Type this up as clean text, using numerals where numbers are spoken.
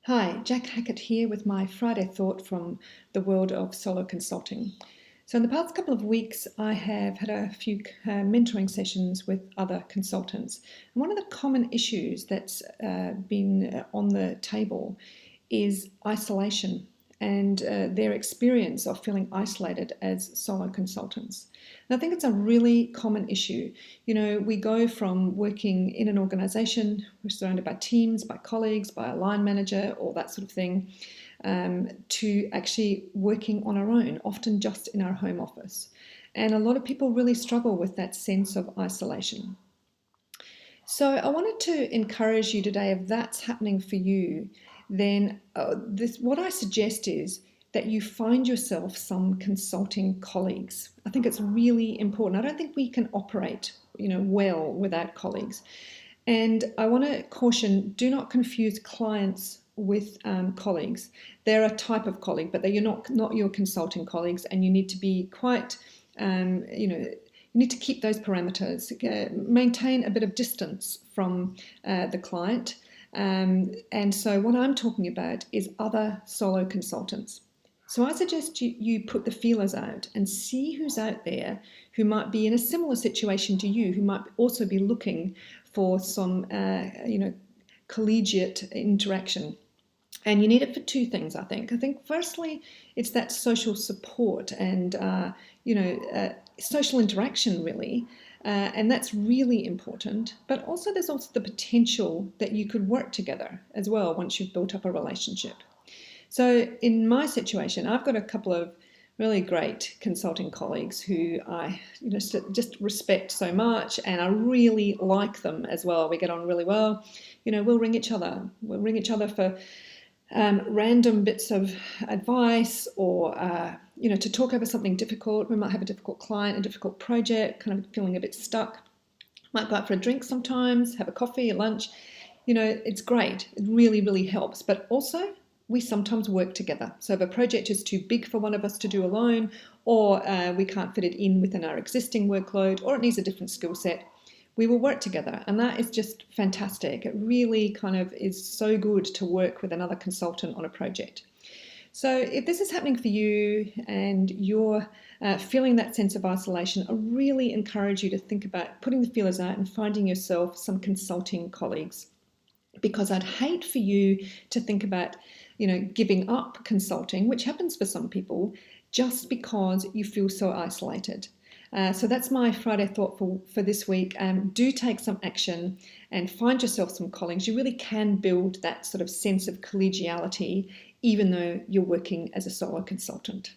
Hi, Jacq Hackett here with my Friday thought from the world of solo consulting. So, in the past couple of weeks, I have had a few mentoring sessions with other consultants. And one of the common issues that's been on the table is isolation and their experience of feeling isolated as solo consultants. And I think it's a really common issue. You know, we go from working in an organization, we're surrounded by teams, by colleagues, by a line manager, all that sort of thing, to actually working on our own, often just in our home office. And a lot of people really struggle with that sense of isolation. So I wanted to encourage you today, if that's happening for you, then what I suggest is that you find yourself some consulting colleagues. I think it's really important. I don't think we can operate, well without colleagues. And I want to caution: do not confuse clients with colleagues. They're a type of colleague, but they're not your consulting colleagues, and you need to be quite, you need to keep those parameters, maintain a bit of distance from the client. And so what I'm talking about is other solo consultants. So I suggest you put the feelers out and see who's out there who might be in a similar situation to you, who might also be looking for some, collegiate interaction. And you need it for two things, I think. I think firstly, it's that social support and, social interaction, really. And that's really important. But also there's also the potential that you could work together as well once you've built up a relationship. So in my situation, I've got a couple of really great consulting colleagues who I just respect so much, and I really like them as well. We get on really well. We'll ring each other. We'll ring each other for random bits of advice or, to talk over something difficult. We might have a difficult client, a difficult project, kind of feeling a bit stuck. Might go out for a drink sometimes, have a coffee, a lunch. It's great. It really, really helps. But also, we sometimes work together. So if a project is too big for one of us to do alone, or we can't fit it in within our existing workload, or it needs a different skill set, we will work together. And that is just fantastic. It really kind of is so good to work with another consultant on a project. So if this is happening for you and you're feeling that sense of isolation, I really encourage you to think about putting the feelers out and finding yourself some consulting colleagues. Because I'd hate for you to think about, giving up consulting, which happens for some people, just because you feel so isolated. So that's my Friday thought for this week. Do take some action and find yourself some colleagues. You really can build that sort of sense of collegiality, even though you're working as a solo consultant.